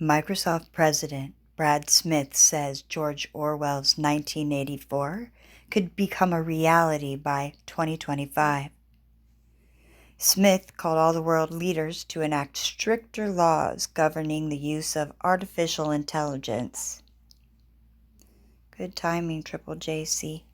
Microsoft President Brad Smith says George Orwell's 1984 could become a reality by 2025. Smith called all the world leaders to enact stricter laws governing the use of artificial intelligence. Good timing, Triple JC.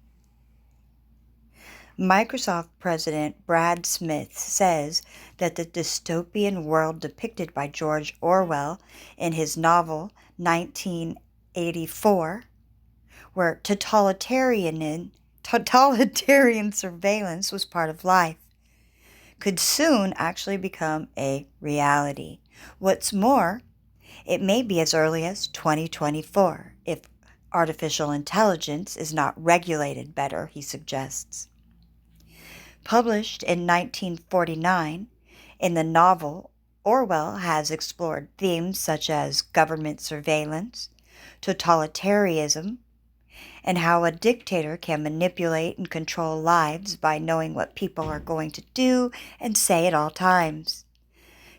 Microsoft President Brad Smith says that the dystopian world depicted by George Orwell in his novel 1984, where totalitarian surveillance was part of life, could soon actually become a reality. What's more, it may be as early as 2024 if artificial intelligence is not regulated better, he suggests. Published in 1949, in the novel, Orwell has explored themes such as government surveillance, totalitarianism, and how a dictator can manipulate and control lives by knowing what people are going to do and say at all times.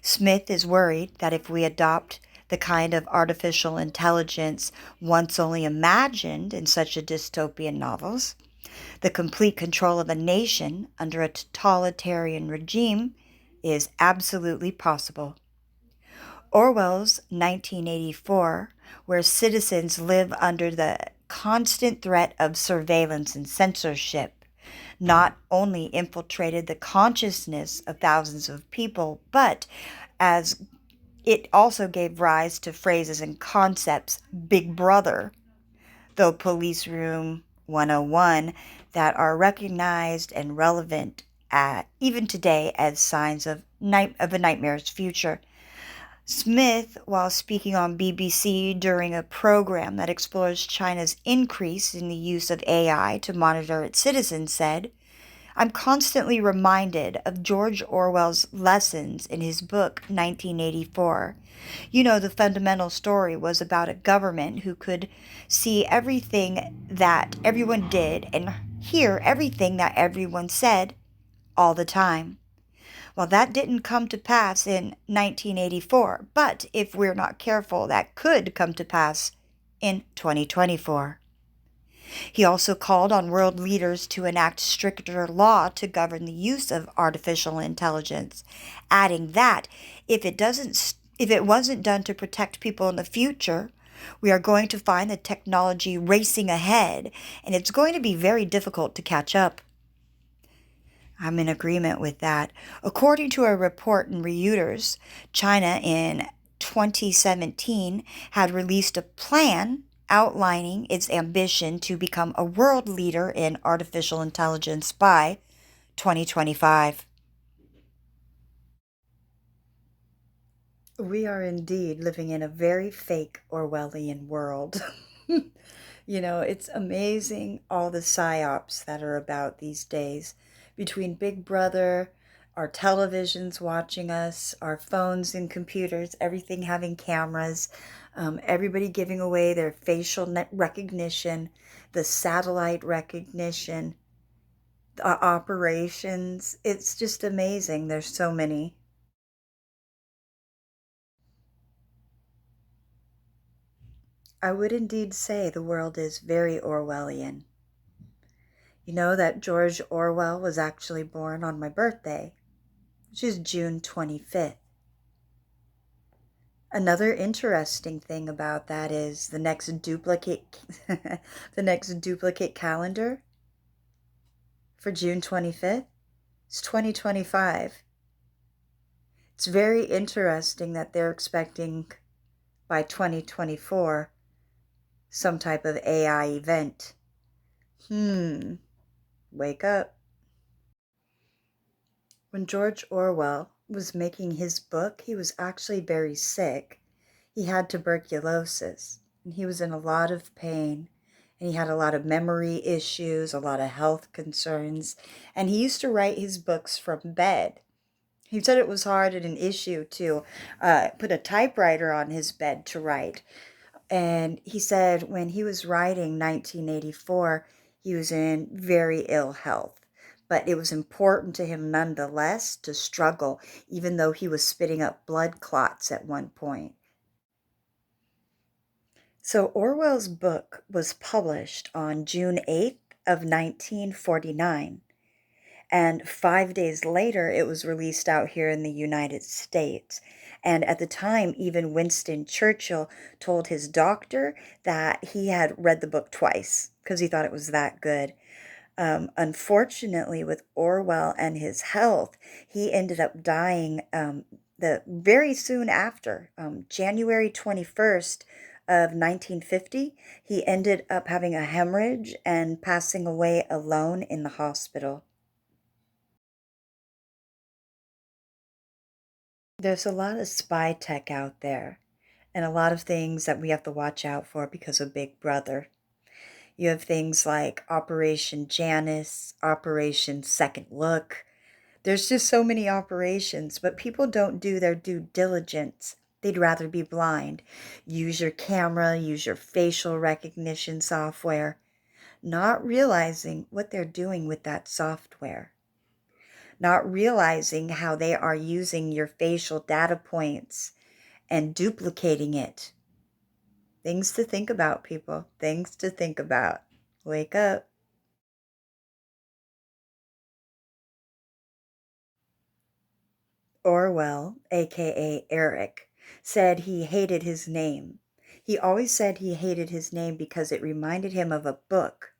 Smith is worried that if we adopt the kind of artificial intelligence once only imagined in such a dystopian novels, the complete control of a nation under a totalitarian regime is absolutely possible. Orwell's 1984, where citizens live under the constant threat of surveillance and censorship, not only infiltrated the consciousness of thousands of people, but as it also gave rise to phrases and concepts, Big Brother, though Police Room 101, that are recognized and relevant even today as signs of a nightmare's future. Smith, while speaking on BBC during a program that explores China's increase in the use of AI to monitor its citizens, said, "I'm constantly reminded of George Orwell's lessons in his book 1984. You know, the fundamental story was about a government who could see everything that everyone did and hear everything that everyone said all the time. Well, that didn't come to pass in 1984, but if we're not careful, that could come to pass in 2024. He also called on world leaders to enact stricter law to govern the use of artificial intelligence, adding that if it wasn't done to protect people in the future, we are going to find the technology racing ahead, and it's going to be very difficult to catch up. I'm in agreement with that. According to a report in Reuters, China in 2017 had released a plan outlining its ambition to become a world leader in artificial intelligence by 2025. We are indeed living in a very fake Orwellian world. It's amazing all the psyops that are about these days between Big Brother, our televisions watching us, our phones and computers, everything having cameras, everybody giving away their facial recognition, the satellite recognition, operations. It's just amazing. There's so many. I would indeed say the world is very Orwellian. You know that George Orwell was actually born on my birthday, which is June 25th. Another interesting thing about that is the next duplicate the next duplicate calendar for June 25th is 2025. It's very interesting that they're expecting by 2024 some type of AI event. Wake up. When George Orwell was making his book, he was actually very sick. He had tuberculosis, and he was in a lot of pain, and he had a lot of memory issues, a lot of health concerns, and he used to write his books from bed. He said it was hard and an issue to put a typewriter on his bed to write. And he said when he was writing 1984, he was in very ill health. But it was important to him nonetheless to struggle, even though he was spitting up blood clots at one point. So Orwell's book was published on June 8th of 1949, and 5 days later it was released out here in the United States. And at the time, even Winston Churchill told his doctor that he had read the book twice because he thought it was that good. Unfortunately, with Orwell and his health, he ended up dying the very soon after, January 21st of 1950. He ended up having a hemorrhage and passing away alone in the hospital. There's a lot of spy tech out there and a lot of things that we have to watch out for because of Big Brother. You have things like Operation Janice, Operation Second Look. There's just so many operations, but people don't do their due diligence. They'd rather be blind. Use your camera, use your facial recognition software, not realizing what they're doing with that software, not realizing how they are using your facial data points and duplicating it. Things to think about, people. Things to think about. Wake up. Orwell, aka Eric, said he hated his name. He always said he hated his name because it reminded him of a book,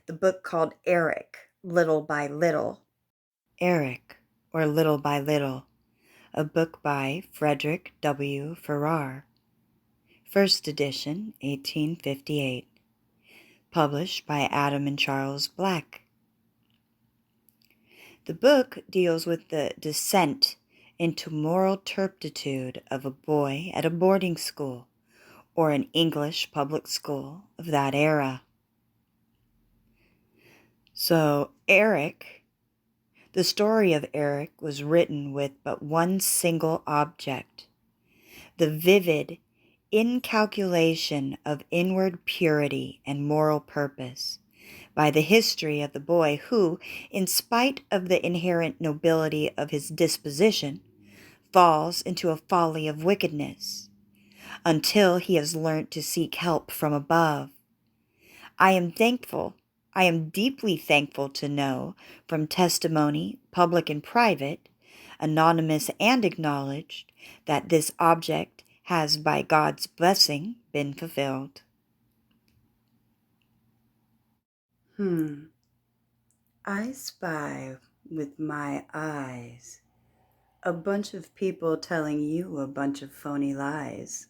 the book called Eric, Little by Little. Eric, or Little by Little, a book by Frederick W. Farrar. First edition, 1858. Published by Adam and Charles Black. The book deals with the descent into moral turpitude of a boy at a boarding school or an English public school of that era. So, the story of Eric was written with but one single object: the vivid incalculation of inward purity and moral purpose by the history of the boy who, in spite of the inherent nobility of his disposition, falls into a folly of wickedness until he has learnt to seek help from above. I am thankful, I am deeply thankful to know from testimony, public and private, anonymous and acknowledged, that this object has by God's blessing been fulfilled. I spy with my eyes a bunch of people telling you a bunch of phony lies.